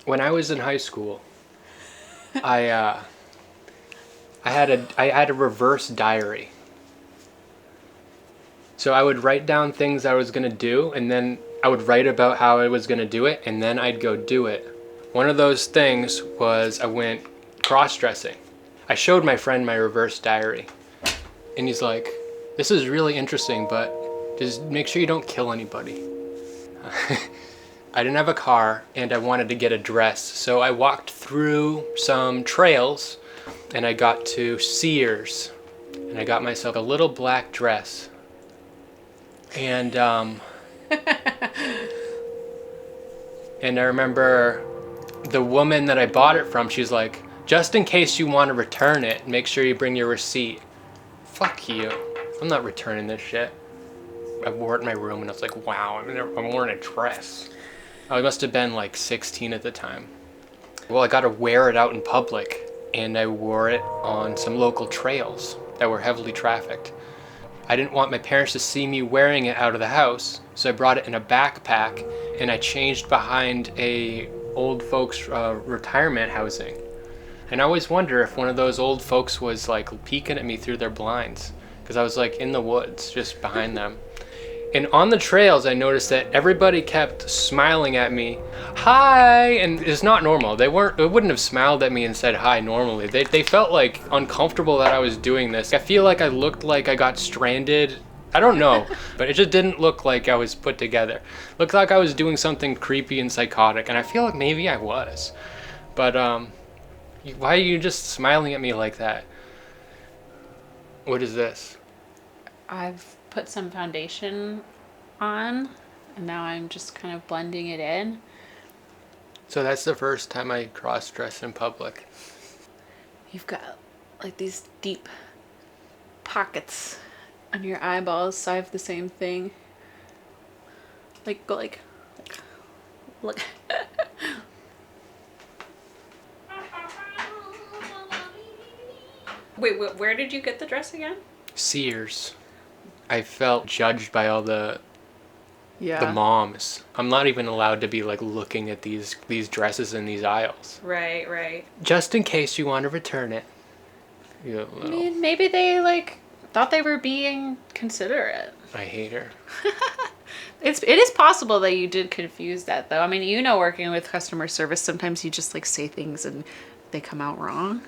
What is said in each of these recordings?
When I was in high school, I I had a reverse diary. So I would write down things I was gonna do, and then I would write about how I was gonna do it, and then I'd go do it. One of those things was I went cross-dressing. I showed my friend my reverse diary, and he's like, "This is really interesting, but just make sure you don't kill anybody." I didn't have a car, and I wanted to get a dress, so I walked through some trails, and I got to Sears, and I got myself a little black dress. And and I remember the woman that I bought it from, she's like, "Just in case you want to return it, make sure you bring your receipt." Fuck you. I'm not returning this shit. I wore it in my room and I was like, wow, I'm wearing a dress. I must have been like 16 at the time. Well, I got to wear it out in public, and I wore it on some local trails that were heavily trafficked. I didn't want my parents to see me wearing it out of the house, so I brought it in a backpack, and I changed behind a old folks retirement housing. And I always wonder if one of those old folks was like peeking at me through their blinds, because I was like in the woods just behind them. And on the trails, I noticed that everybody kept smiling at me, "Hi," and it's not normal. They wouldn't have smiled at me and said hi normally. They felt like uncomfortable that I was doing this. I feel like I looked like I got stranded. I don't know, but it just didn't look like I was put together. Looked like I was doing something creepy and psychotic, and I feel like maybe I was. But why are you just smiling at me like that? What is this? I've put some foundation on, and now I'm just kind of blending it in. So that's the first time I cross-dress in public. You've got like these deep pockets on your eyeballs, so I have the same thing. Like, go like look. Wait, where did you get the dress again? Sears. I felt judged by all the Yeah. moms. I'm not even allowed to be like looking at these dresses in these aisles. Right. Just in case you want to return it. I mean, maybe they like thought they were being considerate. I hate her. It is possible that you did confuse that, though. I mean, you know, working with customer service, sometimes you just like say things and they come out wrong.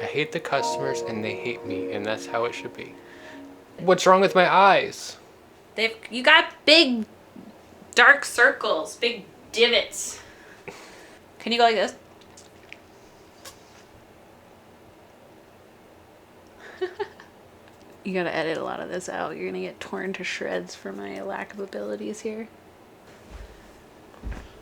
I hate the customers and they hate me, and that's how it should be. What's wrong with my eyes? You got big dark circles, big divots. Can you go like this? You gotta edit a lot of this out. You're gonna get torn to shreds for my lack of abilities here.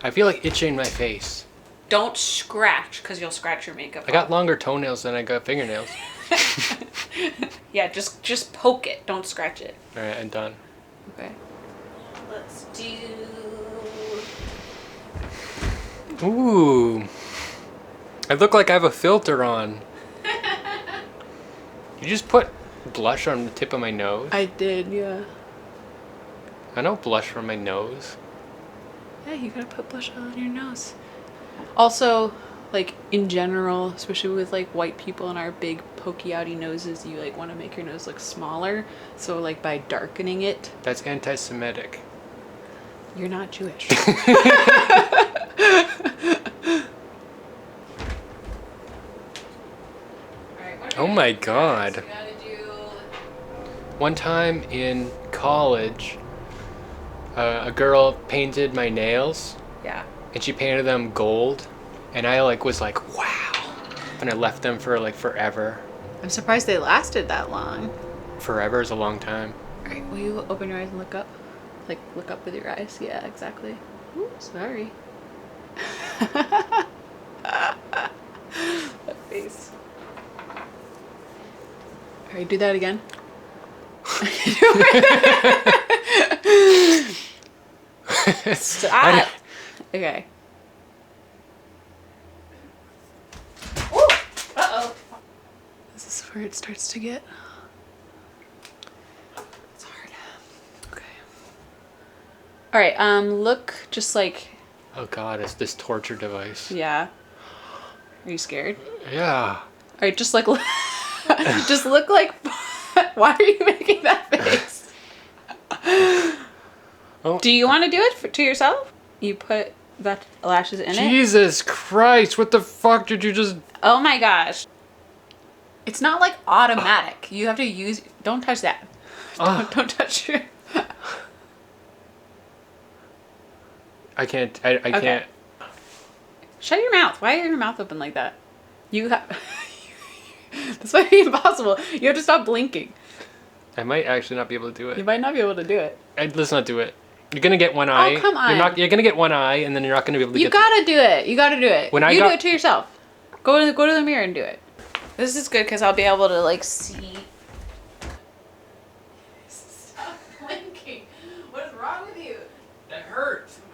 I feel like itching my face. Don't scratch, because you'll scratch your makeup I got longer toenails than I got fingernails. Yeah, just poke it. Don't scratch it. Alright, I'm done. Okay. Let's do... Ooh. I look like I have a filter on. You just put blush on the tip of my nose? I did, yeah. I don't blush from my nose. Yeah, you gotta put blush on your nose. Also, like, in general, especially with, like, white people and our big pokey outy noses, you, like, want to make your nose look smaller. So, like, by darkening it... That's anti-Semitic. You're not Jewish. Oh my god. One time in college, a girl painted my nails. Yeah. And she painted them gold, and I was like, wow. And I left them for like forever. I'm surprised they lasted that long. Forever is a long time. Alright, will you open your eyes and look up? Like, look up with your eyes. Yeah, exactly. Ooh, sorry. That face. Alright, do that again. Stop. Okay. Ooh. Uh-oh. This is where it starts to get... It's hard. Okay. Alright, look just like Oh God, it's this torture device. Yeah. Are you scared? Yeah. Alright, just like just look like why are you making that face? Oh. Do you want to do it to yourself? You put the lashes in it? Jesus Christ, what the fuck did you just... Oh my gosh. It's not like automatic. You have to use... Don't touch that. Don't touch your... I can't. I can't. Shut your mouth. Why is your mouth open like that? You have... This might be impossible. You have to stop blinking. I might actually not be able to do You it. might not be able to do it. Let's not do it. You're gonna get one eye. Oh, come on. You're gonna get one eye, and then you're not gonna be able to You gotta do it. You gotta do it. When do it to yourself. Go to the mirror and do it. This is good because I'll be able to like see. Stop blinking. What is wrong with you? That hurts. Oh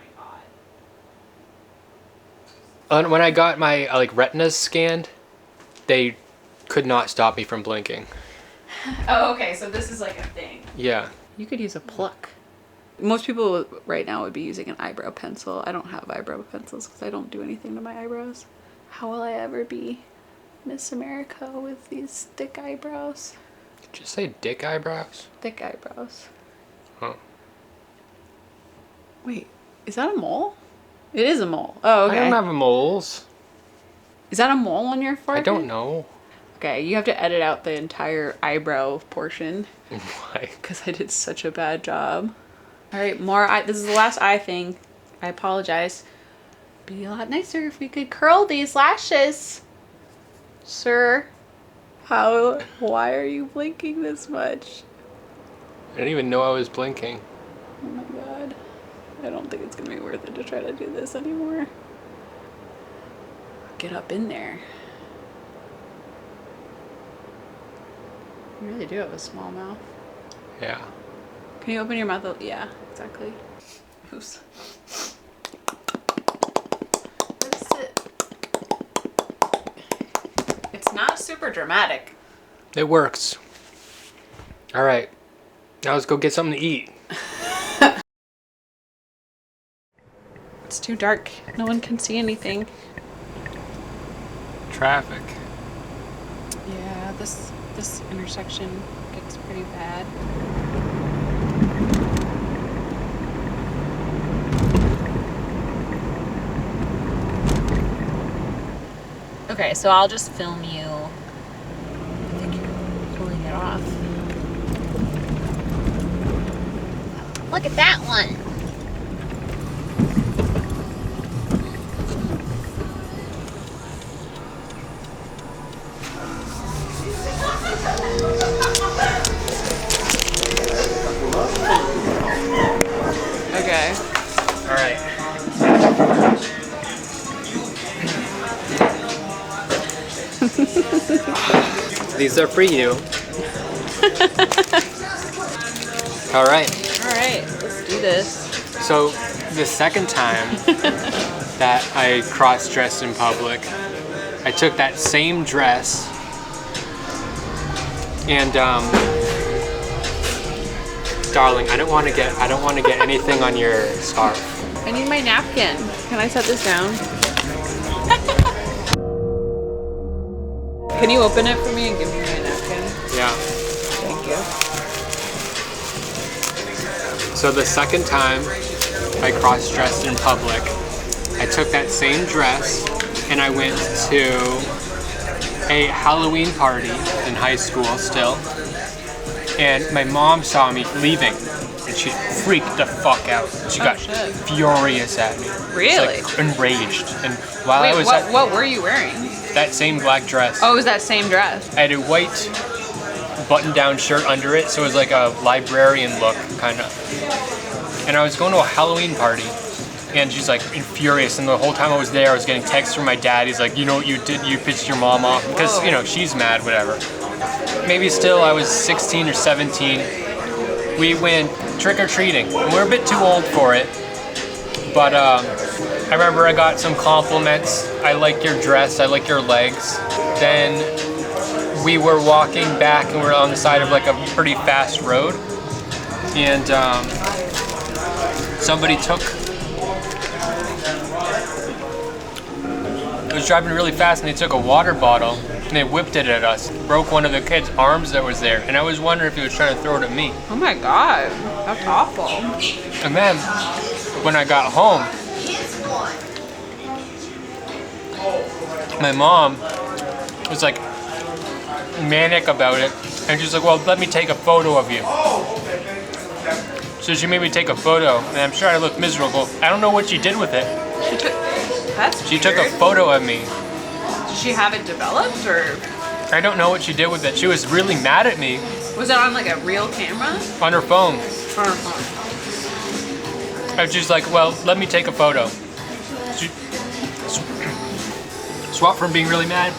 my god. When I got my like retinas scanned, they could not stop me from blinking. Oh, okay. So this is like a thing. Yeah. You could use a pluck. Most people right now would be using an eyebrow pencil. I don't have eyebrow pencils because I don't do anything to my eyebrows. How will I ever be Miss America with these thick eyebrows? Did you say dick eyebrows? Thick eyebrows. Oh. Wait, is that a mole? It is a mole. Oh, okay. I don't have moles. Is that a mole on your I forehead? don't know. Okay, you have to edit out the entire eyebrow portion Why? because I did such a bad job. All right, more eye. This is the last eye thing. I apologize. Be a lot nicer if we could curl these lashes. Sir, why are you blinking this much? I didn't even know I was blinking. Oh my god. I don't think it's gonna be worth it to try to do this anymore. Get up in there. You really do have a small mouth. Yeah. Can you open your mouth? Yeah, exactly. Oops. It's not super dramatic. It works. All right. Now let's go get something to eat. It's too dark. No one can see anything. Traffic. Yeah, this intersection gets pretty bad. Okay, so I'll just film you. I think you're pulling it off. Look at that one. Okay. All right. These are for you. All right. All right, let's do this. So the second time that I cross-dressed in public, I took that same dress and darling, I don't want to get anything on your scarf. I need my napkin. Can I set this down? Can you open it for me and give me my napkin? Yeah. Thank you. So the second time I cross-dressed in public, I took that same dress and I went to a Halloween party in high school still. And my mom saw me leaving and she freaked the fuck out. She got furious at me. Really? She's, like, enraged. And while Wait, I was what were you wearing? that same black dress, Oh, it was that same dress. I had a white button-down shirt under it, so it was like a librarian look, kind of. And I was going to a Halloween party, and she's like furious. And the whole time I was there, I was getting texts from my dad. He's like, you know what you did? You pissed your mom off because you know she's mad, whatever. Maybe still I was 16 or 17. We went trick-or-treating. And we're a bit too old for it, but I remember I got some compliments. I like your dress. I like your legs. Then we were walking back and we were on the side of like a pretty fast road, and somebody took was driving really fast and they took a water bottle and they whipped it at us. Broke one of the kids' arms that was there. And I was wondering if he was trying to throw it at me. Oh my god, that's awful. And then, when I got home, my mom was like manic about it. And she's like, well, let me take a photo of you. So she made me take a photo, and I'm sure I look miserable. I don't know what she did with it. She took a photo of me. Did she have it developed, or? I don't know what she did with it. She was really mad at me. Was it on like a real camera? On her phone. On her phone. And she's like, well, let me take a photo. She swapped from being really mad.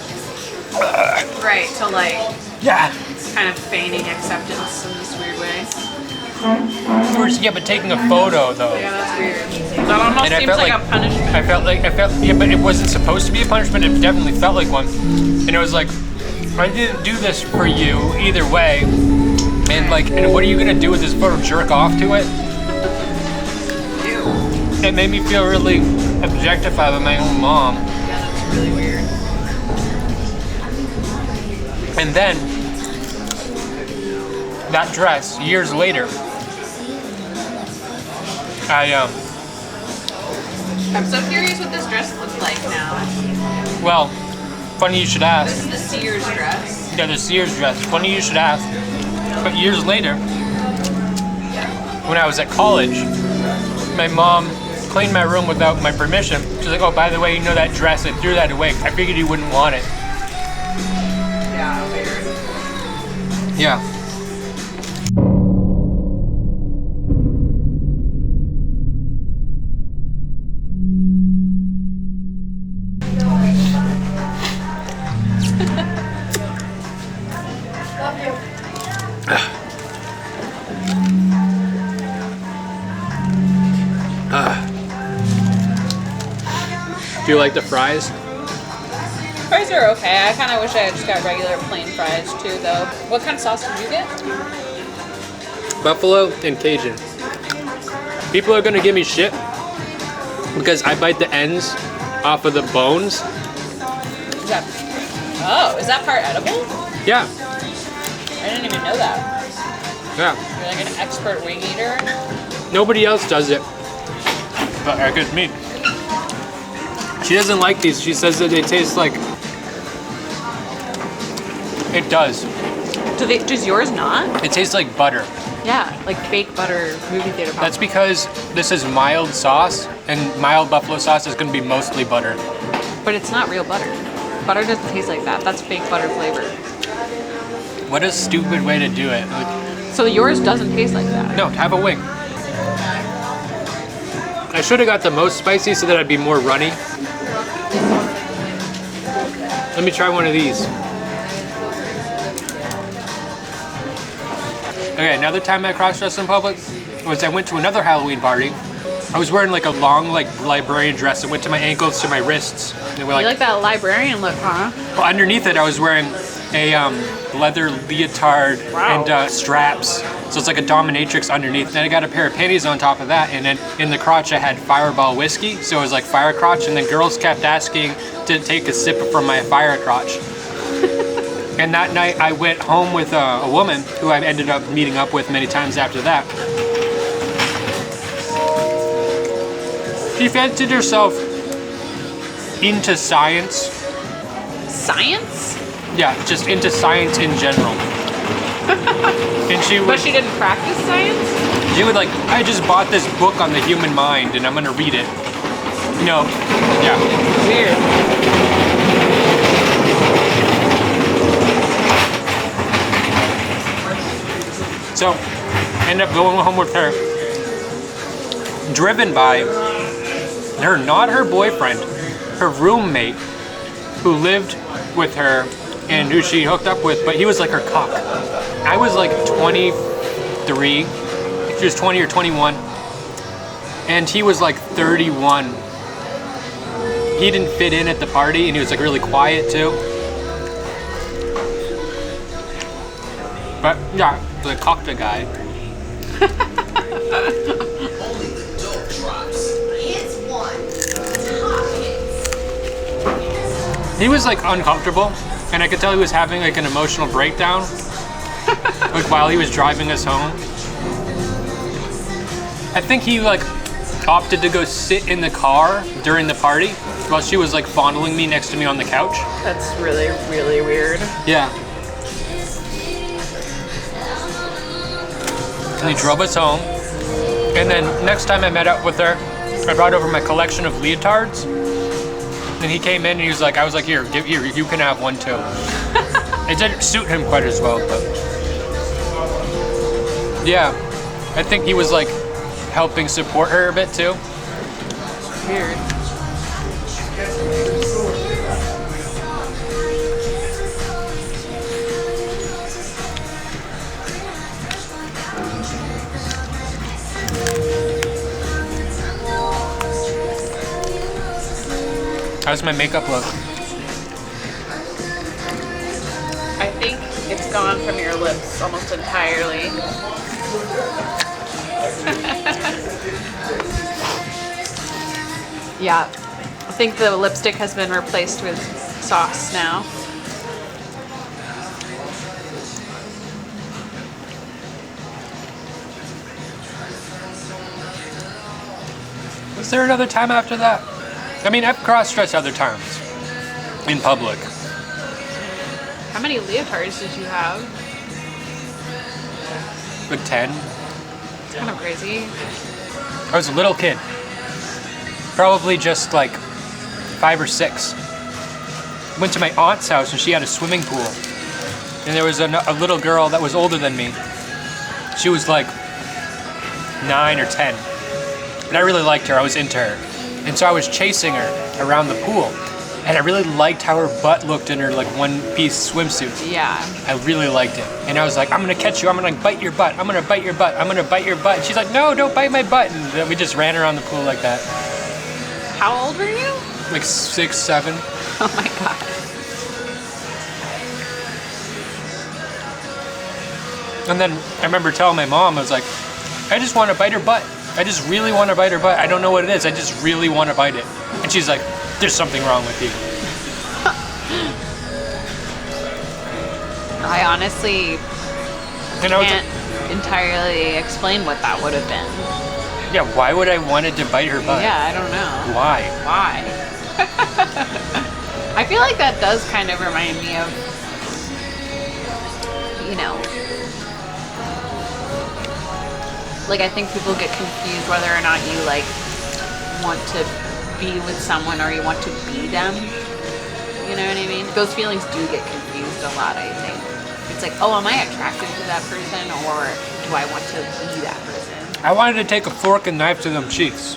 Right, to like, Yeah. kind of feigning acceptance in this weird way. Yeah, but taking a photo though. Yeah, that's weird. That almost seems like a punishment. I felt, yeah, but it wasn't supposed to be a punishment. It definitely felt like one. And it was like, I didn't do this for you either way. And like, and what are you gonna do with this photo? Jerk off to it? Ew. It made me feel really objectified by my own mom. Yeah, that's really weird. And then, that dress, years later, I'm so curious what this dress looks like now. well, funny you should ask. This is the Sears dress. Yeah, the Sears dress. Funny you should ask. But years later, when I was at college, my mom cleaned my room without my permission. She's like, oh, by the way, you know that dress? I threw that away. I figured you wouldn't want it. Yeah, weird. Yeah. Do you like the fries? Fries are okay. I kind of wish I had just got regular plain fries too, though. What kind of sauce did you get? Buffalo and Cajun. People are gonna give me shit because I bite the ends off of the bones. Is that part edible? Yeah. I didn't even know that. Yeah. You're like an expert wing eater. Nobody else does it. But I guess me. She doesn't like these. She says that they taste like... It does. Does yours not? It tastes like butter. Yeah, like fake butter movie theater popcorn. That's because this is mild sauce, and mild buffalo sauce is going to be mostly butter. But it's not real butter. Butter doesn't taste like that. That's fake butter flavor. What a stupid way to do it. Like, So yours doesn't taste like that. no, have a wing. I should have got the most spicy so that I'd be more runny. Let me try one of these. Okay, another time I cross-dressed in public was I went to another Halloween party. I was wearing like a long like librarian dress that went to my ankles to my wrists. They were You like that librarian look, huh? well, underneath it I was wearing a leather leotard Wow. and straps. So it's like a dominatrix underneath. Then I got a pair of panties on top of that, and then in the crotch I had Fireball whiskey, so it was like fire crotch, and then girls kept asking to take a sip from my fire crotch. And that night I went home with a woman who I ended up meeting up with many times after that. She fancied herself into science. Science? Yeah, just into science in general. And she But would, she didn't practice science? she would like, I just bought this book on the human mind and I'm gonna read it. No, yeah. Weird. So, end up going home with her, driven by not her boyfriend, her roommate, who lived with her and who she hooked up with, but he was like her cock. I was like 23, she was 20 or 21, and he was like 31. He didn't fit in at the party, and he was like really quiet too. But yeah, the cockta guy. Only the dope drops. Hits one. Top hits. He was like uncomfortable, and I could tell he was having like an emotional breakdown, like while he was driving us home. I think he like opted to go sit in the car during the party while she was like fondling me next to me on the couch. That's really, really weird. Yeah. And he drove us home. And then next time I met up with her, I brought over my collection of leotards. And he came in and he was like, I was like, here, you can have one too. It didn't suit him quite as well, but yeah, I think he was like helping support her a bit too. Weird. How's my makeup look? I think it's gone from your lips almost entirely. Yeah, I think the lipstick has been replaced with sauce now. Was there another time after that? I mean, I've cross-dressed other times in public. How many leotards did you have? Good 10. It's kind of crazy. I was a little kid. Probably just like 5 or 6. Went to my aunt's house and she had a swimming pool. And there was a little girl that was older than me. She was like 9 or 10. And I really liked her, I was into her. And so I was chasing her around the pool. And I really liked how her butt looked in her like one-piece swimsuit. Yeah. I really liked it. And I was like, I'm gonna catch you, I'm gonna bite your butt, I'm gonna bite your butt, I'm gonna bite your butt. And she's like, no, don't bite my butt. And then we just ran around the pool like that. How old were you? Like 6, 7. Oh my god. And then I remember telling my mom, I was like, I just want to bite her butt. I just really want to bite her butt. I don't know what it is. I just really want to bite it. And she's like, there's something wrong with you. I honestly And I was can't entirely explain what that would have been. like, yeah, why would I wanted to bite her butt? Yeah, I don't know. Why? Why? I feel like that does kind of remind me of, you know, like I think people get confused whether or not you like want to be with someone or you want to be them. You know what I mean? Those feelings do get confused a lot, I think. It's like, oh, am I attracted to that person or do I want to be that person? I wanted to take a fork and knife to them cheeks.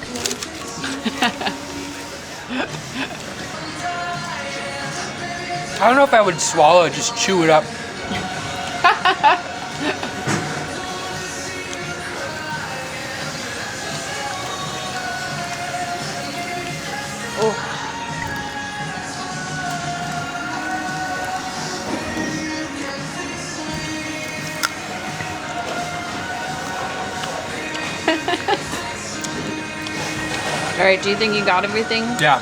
I don't know if I would swallow it, just chew it up. Oh. All right, do you think you got everything? Yeah.